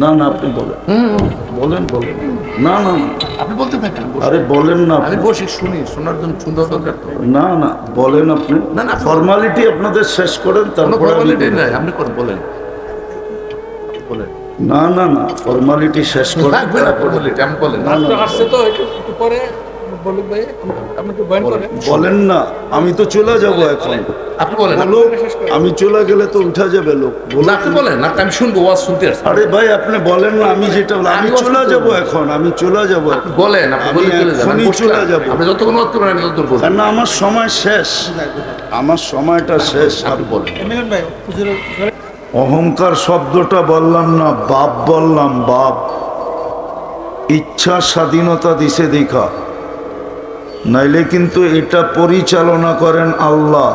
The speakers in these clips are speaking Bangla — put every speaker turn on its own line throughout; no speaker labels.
না না, আপনি বলেন। বলেন বলেন। না না না,
আপনি বলতে থাকেন।
আরে বলেন না
আমি
আপনি।
বসে শুনি, শোনার জন্য সুন্দর দরকার তো।
না না, বলেন আপনি।
না, না,
ফর্মালিটি আপনাদের শেষ করেন,
কোনো
তারপরে আমি
ফর্মালিটি
বলবো।
নাই, আপনি করেন, বলেন বলেন।
না না না, ফর্মালিটি শেষ করেন
লাগবে না
তারপরে।
ফর্মালিটি, আমি বলেন।
না না,
আসছে তো একটু পরে বলুক ভাই, আপনি একটু বয়ান করেন।
বলেন না, আমি তো চলে যাব এখন।
আপনি বলেন।
বলো, আমি চলে গেলে তো উঠা যাবে লোক। বলো।
না, আপনি বলেন না, আমি শুনবো, ওয়াজ শুনতে আসছি।
আরে ভাই, আপনি বলেন না, আমি যেটা বললাম, আমি চলে যাব এখন, আমি চলে যাব
আপনি বলেন, আপনি
আমি
বলে চলে যান, আমি
এখনই
বসলাম।
চলে যাব।
আপনি যতক্ষণ ওয়াজ করবেন আমি ততক্ষণ বলবো।
কেন আমার সময় শেষ, আমার সময়টা শেষ।
আপনি বলেন।
মিলন ভাই হুজুরের
অহংকার শব্দটা বললাম না, বাপ বললাম, বাপ। ইচ্ছা স্বাধীনতা দিছে দেখা, নাইলে কিন্তু এটা পরিচালনা করেন আল্লাহ,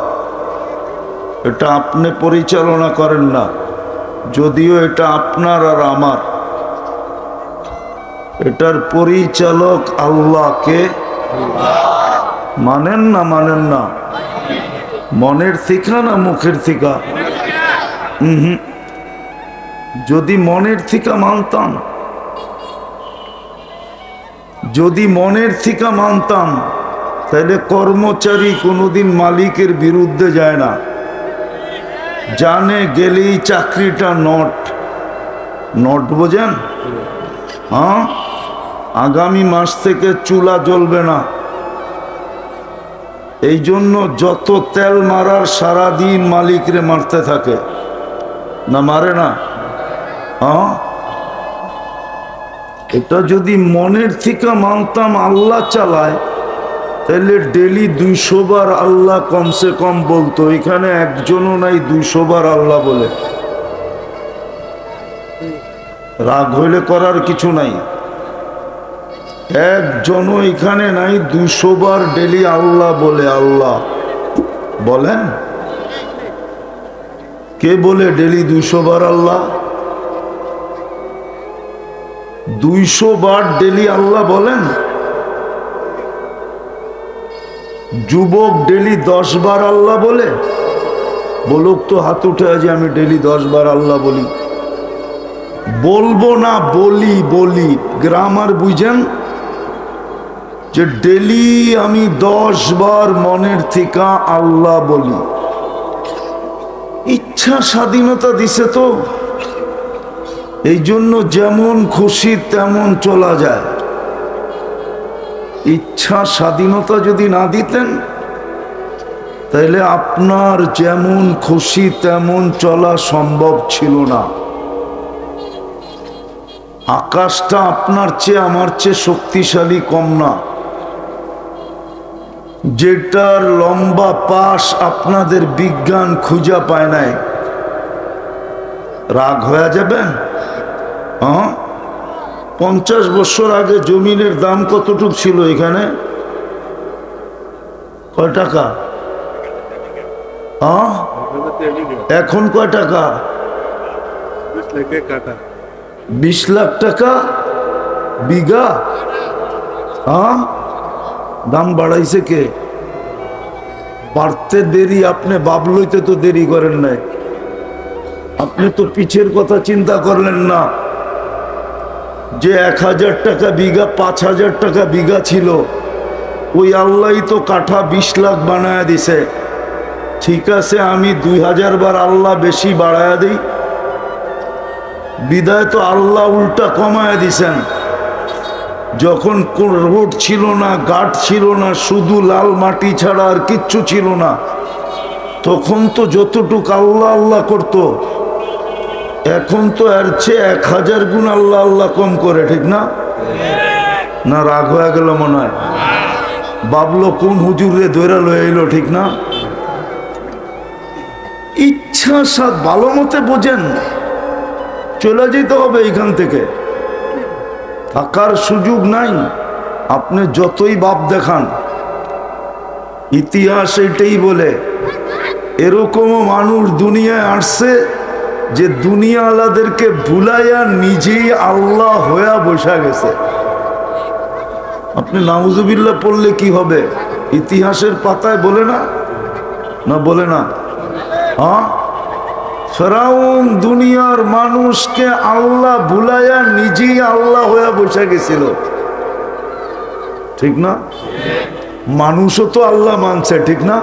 এটা আপনি পরিচালনা করেন না। যদিও এটা আপনার আর আমার, এটার পরিচালক আল্লাহকে মানেন না, মানেন না? মনের থিকা না মুখের থিকা? যদি মনের থিকা মানতাম, যদি মনের থিকা মানতাম, তাহলে কর্মচারী কোনোদিন মালিকের বিরুদ্ধে যায় না, জানে গেলেই চাকরিটা নট। নট বোঝেন? হ্যাঁ, আগামী মাস থেকে চুলা জ্বলবে না। এই জন্য যত তেল মারার সারাদিন মালিকরে মারতে থাকে, না মারে না? হ্যাঁ, এটা যদি মনের থেকে মানতাম আল্লাহ চালায়, তাহলে ডেলি 200 বার আল্লাহ কমসে কম বলতো। এখানে একজনও নাই 200 বার আল্লাহ বলে। রাগ হইলে করার কিছু নাই, একজনও এখানে নাই 200 বার ডেলি আল্লাহ বলে। আল্লাহ বলেন? কে বলে ডেলি 200 বার আল্লাহ? 200 বার ডেলি আল্লাহ বলেন? যুবক ডেলি 10 বার আল্লাহ বলে? বলুক তো, হাত উঠে আছে, আমি ডেলি 10 বার আল্লাহ বলি। বলবো না, বলি। বলি গ্রামার বুঝেন? যে ডেলি আমি 10 বার মনের থেকে আল্লাহ বলি। ইচ্ছা স্বাধীনতা দিছে তো, এই জন্য যেমন খুশি তেমন চলা যায়। ইচ্ছা স্বাধীনতা যদি না দিতেন, তাহলে আপনার যেমন খুশি তেমন চলা সম্ভব ছিল না। আকাশটা আপনার চেয়ে আমার চেয়ে শক্তিশালী কম না। যেটার লম্বা পাশ আপনাদের বিজ্ঞান খুঁজে পায় নাই। রাগ হয়ে যাবেন? হ্যাঁ, 50 বছর আগে জমিনের দাম কতটুক ছিল এখানে? কয় টাকা? হ্যাঁ, এখন কয় টাকা? 20 লাখ টাকা বিঘা। হ্যাঁ, দাম বাড়াইছে কে? বাড়তে দেরি, আপনি বাপ লইতে তো দেরি করেন নাই। আপনি তো পিছের কথা চিন্তা করলেন না, যে 1000 টাকা বিঘা 5000 টাকা বিঘা ছিল, ওই আল্লাহই তো কাঠা 20 লাখ বানায়া দিছে। ঠিক আছে, আমি 2000 বার আল্লাহ বেশি বাড়ায়া দিই, বিদায় তো আল্লাহ উল্টা কমায়া দিছেন। যখন কোন রোড ছিল না, ঘাট ছিল না, শুধু লাল মাটি ছাড়া আর কিচ্ছু ছিল না, তখন তো যতটুক আল্লাহ আল্লাহ করত, এখন তো এর চেয়ে 1000 গুণ আল্লাহ আল্লাহ কম করে। ঠিক না? না রাগ হয়ে গেল মনে হয়? বাবলো কোন হুজুরে দৈরা লয়ে এলো, ঠিক না? ইচ্ছা সাথ ভালো মতে বোঝেন, চলে যেতে হবে এখান থেকে, থাকার সুযোগ নাই। আপনি যতই বাপ দেখান, ইতিহাস এটাই বলে, এরকমও মানুষ দুনিয়ায় আসছে যে দুনিয়া আলাদেরকে ভুলাইয়া নিজেই আল্লাহ হইয়া বসা গেছে। আপনি নাউজুবিল্লাহ পড়লে কি হবে? ইতিহাসের পাতায় বলে না? না বলে না? হ্যাঁ, ফেরাউন দুনিয়ার মানুষকে আল্লাহ ভুলাইয়া নিজেই আল্লাহ হয়ে বসে গেছিল, ঠিক না? মানুষও তো আল্লাহ মানছে, ঠিক না?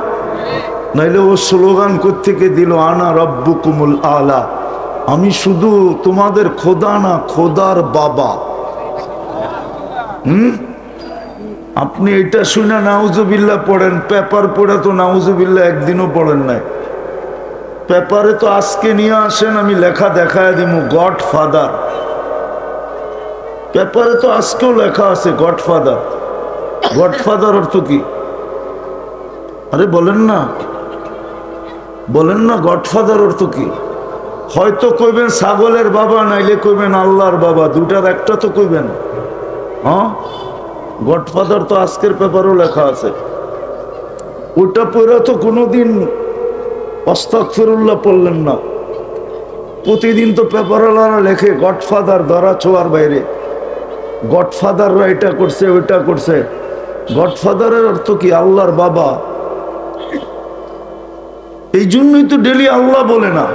নাইলে ও স্লোগান কোত্থেকে দিল, আনা রব্বুকুমুল আলা, আমি শুধু তোমাদের খোদা না, খোদার বাবা। আপনি এটা শুনে নাউজুবিল্লাহ পড়েন, পেপার পড়ে তো নাউজুবিল্লাহ একদিনও পড়েন নাই। পেপারে তো আজকে নিয়ে আসেন, আমি লেখা দেখায় দিব, গড ফাদার। পেপারে তো আজকেও লেখা আছে গড ফাদার। গড ফাদার অর্থ কি? আরে বলেন না, বলেন না, গড ফাদার অর্থ কি? হয়তো কইবেন ছাগলের বাবা, নাইলে কইবেন আল্লাহর বাবা, দুটার একটা তো কইবেন। হ্যাঁ, গডফাদার তো আজকের পেপারও লেখা আছে। ওটা পড়ে তো কোনোদিন আস্তাগফিরুল্লাহ পড়লেন না। প্রতিদিন তো পেপারওয়ালারা লেখে গডফাদার, ধরা ছোঁয়ার বাইরে। গডফাদাররা এটা করছে, ওইটা করছে। গডফাদারের অর্থ কি? আল্লাহর বাবা। এই জন্যই তো ডেলি আল্লাহ বলে না।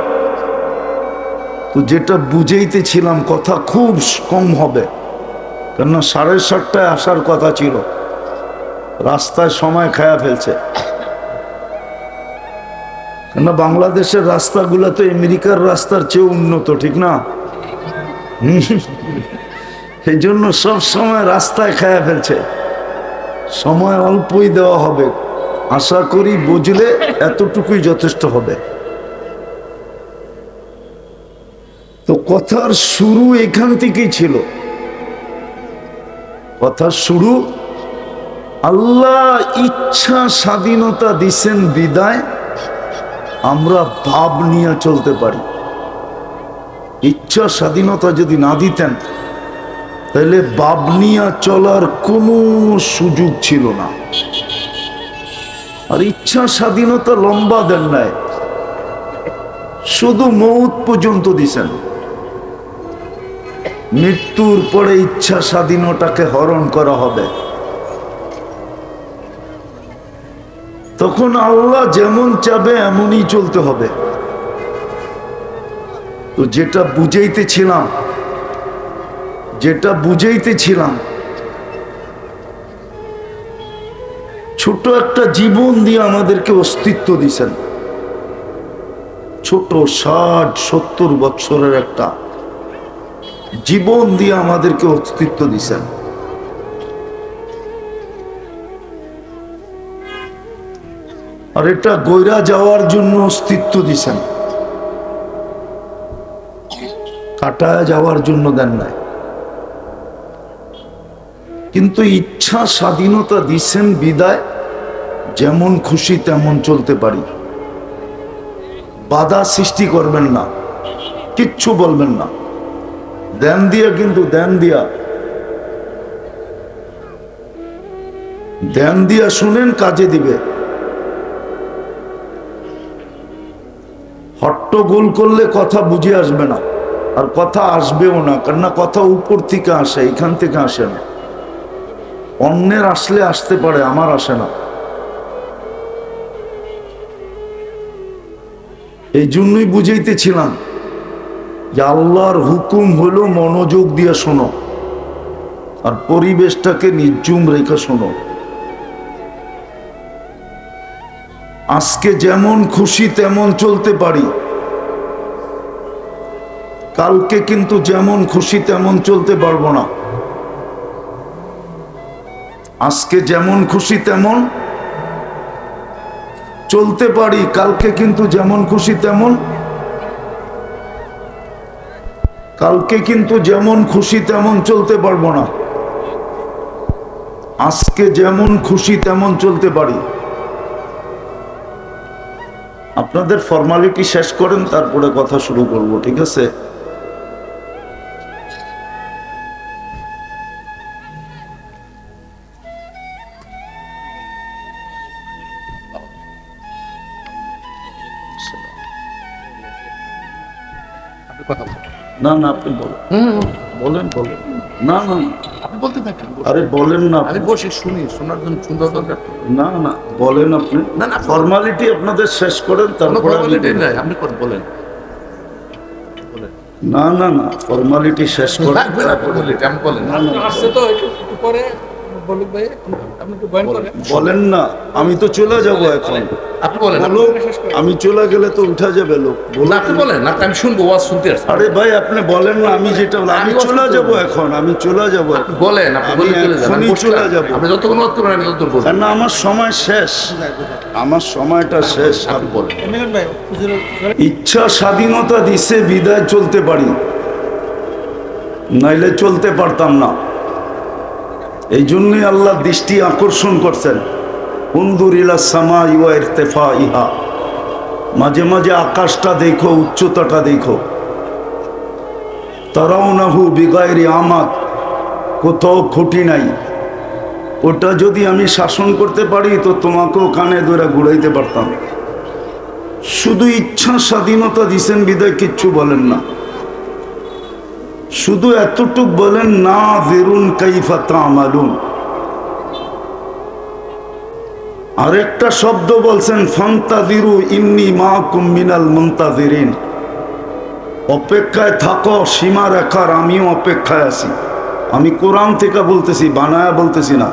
তো যেটা বুঝাইতেছিলাম, কথা খুব কম হবে, কেননা 7:30টায় আসার কথা ছিল, রাস্তায় সময় খায়া ফেলছে। কেননা বাংলাদেশের রাস্তাগুলো তো আমেরিকার রাস্তার চেয়ে উন্নত, ঠিক না? এই জন্য সব সময় রাস্তায় খায়া ফেলছে। সময় অল্পই দেওয়া হবে, আশা করি বুঝলে এতটুকুই যথেষ্ট হবে। তো কথার শুরু এখান থেকেই ছিল। কথার শুরু, আল্লাহ ইচ্ছা স্বাধীনতা দিছেন বিদায় আমরা ভাব নিয়ে চলতে পারি। ইচ্ছা স্বাধীনতা যদি না দিতেন, তাহলে ভাব নিয়ে চলার কোনো সুযোগ ছিল না। আর ইচ্ছা স্বাধীনতা লম্বা দেন নাই, শুধু মৌত পর্যন্ত দিছেন। মৃত্যুর পরে ইচ্ছা স্বাধীনতাকে হরণ করা হবে। তখন আল্লাহ যেমন চাবে এমনই চলতে হবে। তো যেটা বুঝাইতেছিলাম, ছোট একটা জীবন দিয়ে আমাদেরকে অস্তিত্ব দিছেন। ছোট 60-70 বছরের একটা জীবন দিয়ে আমাদেরকে অস্তিত্ব দিছেন। আর এটা গইরা যাওয়ার জন্য অস্তিত্ব দিছেন, কাটায় যাওয়ার জন্য দেন নাই। কিন্তু ইচ্ছা স্বাধীনতা দিছেন বিদায় যেমন খুশি তেমন চলতে পারি। বাধা সৃষ্টি করবেন না, কিচ্ছু বলবেন না। দেন দিয়া, কিন্তু দেন দিয়া শুনেন, কাজে দিবে। হট্টগোল করলে কথা বুঝে আসবে না, আর কথা আসবেও না, কেননা কথা উপর থেকে আসে, এখান থেকে আসে না। অন্যের আসলে আসতে পারে, আমার আসে না। এই জন্যই বুঝাইতেছিলাম যে আল্লাহর হুকুম হলো মনোযোগ দিয়ে শোনো, আর পরিবেশটাকে নির্জুম রেখে শোনো। আজকে যেমন খুশি তেমন চলতে পারি, কালকে কিন্তু যেমন খুশি তেমন চলতে পারবো না। আজকে যেমন খুশি তেমন চলতে পারি, কালকে কিন্তু যেমন খুশি তেমন চলতে পারবো না। আজকে যেমন খুশি তেমন চলতে পারি। আপনাদের ফর্মালিটি শেষ করেন, তারপরে কথা শুরু করব, ঠিক আছে?
কথা বলুন।
না না, আপনি বলেন। বলেন। না না,
আপনি বলতে থাকেন।
আরে বলেন না।
আমি বসে শুনি, শোনার জন্য সুন্দর দরকার।
না না, বলেন আপনি।
না না,
ফর্মালিটি আপনাদের শেষ করেন,
কোনো
তারপরে
ফর্মালিটি নাই, আপনি বলেন।
না না না, ফর্মালিটি শেষ করে
লাগবে না ফর্মালিটি, আমি বলেন
আসছে তো একটু একটু পরে বলুক ভাই আপনি একটু বয়ান করেন।
বলেন না। আমি তো চলে যাব এখন।
আপনি বলেন
বলো, আমি চলে গেলে তো উঠা যাবে লোক।
না, আপনি বলেন না, আমি শুনবো, ওয়াজ শুনতে আসছি।
আরে ভাই আপনি বলেন না, আমি যেটা আমি চলে যাব এখন, আমি চলে যাব।
আপনি বলেন, আপনি
আমি
বলে চলে যান, আমি
এখনই
বসে
চলে
আছি।
যাব।
আপনি যতক্ষণ ওয়াজ করবেন আমি ততক্ষণ বলবো।
না আমার সময় শেষ, আমার সময়টা শেষ।
আপনি বলেন।
এমএলএ ভাই
ইচ্ছা স্বাধীনতা দিছে বিদায় চলতে পারি, নাইলে চলতে পারতাম না। এই জন্যই আল্লাহ দৃষ্টি আকর্ষণ করছেন, উনদুর ইলা সামাই ওয়া ইরতিফাইহা, মাঝে মাঝে আকাশটা দেখো, উচ্চতাটা দেখো। তারাউনাহু বিগাইরি আমাদ, কোথাও খুঁটি নাই। ওটা যদি আমি শাসন করতে পারি তো তোমাকেও কানে ধরে ঘুরাইতে পারতাম। শুধু ইচ্ছা স্বাধীনতা দিছেন বিদায় কিচ্ছু বলেন না, শুধু এতটুক বলেন না জেরুন কাইফা তামালুন। আরেকটা শব্দ বলছেন ফান্তাজিরু ইন্নী মাকুম মিনাল মুনতাজিরিন, অপেক্ষায় থাকো সীমা রেখার, আমিও অপেক্ষায় আছি। আমি কোরআন থেকে বলতেছি, বানায়া বলতেছি না।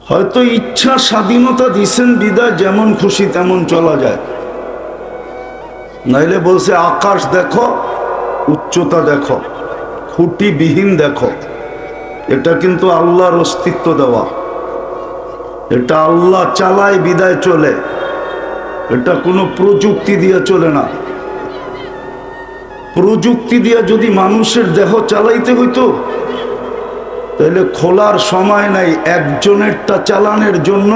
হয়তো ইচ্ছা স্বাধীনতা দিছেন বিদায় যেমন খুশি তেমন চলা যায়, নাইলে বলছে আকাশ দেখো, উচ্চতা দেখো, খুঁটিবিহীন দেখো। এটা কিন্তু আল্লাহর অস্তিত্ব দেওয়া, এটা আল্লাহ চালায় বিদায় চলে, এটা কোনো প্রযুক্তি দিয়ে চলে না। প্রযুক্তি দিয়ে যদি মানুষের দেহ চালাইতে হইতো তাহলে খোলার সময় নাই, একজনেরটা চালানোর জন্য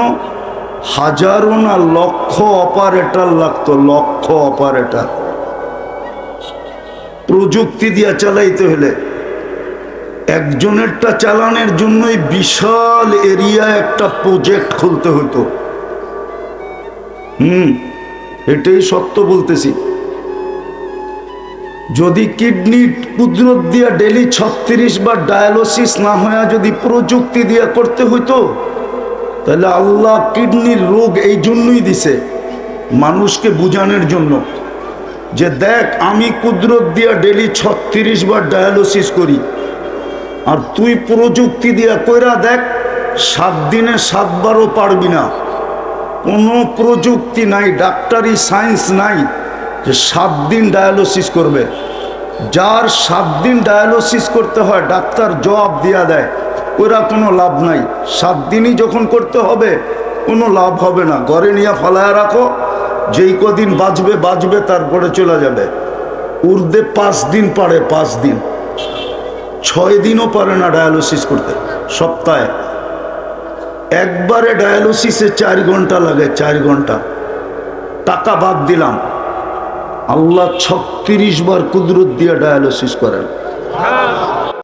হাজারো না লক্ষ অপারেটর লাগতো, লক্ষ অপারেটর। প্রযুক্তি দিয়ে চালাইতে হলে একজনেরটা চালানোর জন্যই বিশাল এরিয়া একটা প্রজেক্ট খুলতে হতো। এটাই সত্য বলতেছি। যদি কিডনি কুদরত দিয়া ডেলি 36 বার ডায়ালিসিস না হয়ে যদি প্রযুক্তি দিয়া করতে হইতো, তাহলে আল্লাহ কিডনির রোগ এই জন্যই দিছে মানুষকে বুঝানোর জন্য, যে দেখ আমি কুদরত দিয়া ডেলি 36 বার ডায়ালিসিস করি, আর তুই প্রযুক্তি দিয়া কইরা দেখ 7 দিনে 7 বারও পারবি না। কোনো প্রযুক্তি নাই, ডাক্তারি সায়েন্স নাই যে 7 দিন ডায়ালিসিস করবে। যার 7 দিন ডায়ালিসিস করতে হয় ডাক্তার জবাব দিয়া দেয়, ওরা কোনো লাভ নাই। 7 দিনই যখন করতে হবে কোনো লাভ হবে না, ঘরে নিয়ে ফালায় রাখো, যেই কদিন বাঁচবে বাঁচবে, তারপরে চলে যাবে। উর্দে 5 দিন পারে, 5 দিন, 6 দিনও পারে না ডায়ালিসিস করতে। সপ্তাহে একবারে ডায়ালিসিসে 4 ঘন্টা লাগে, 4 ঘন্টা। টাকা বাদ দিলাম, আল্লাহ 36 বার কুদরত দিয়ে ডায়ালিসিস করেন।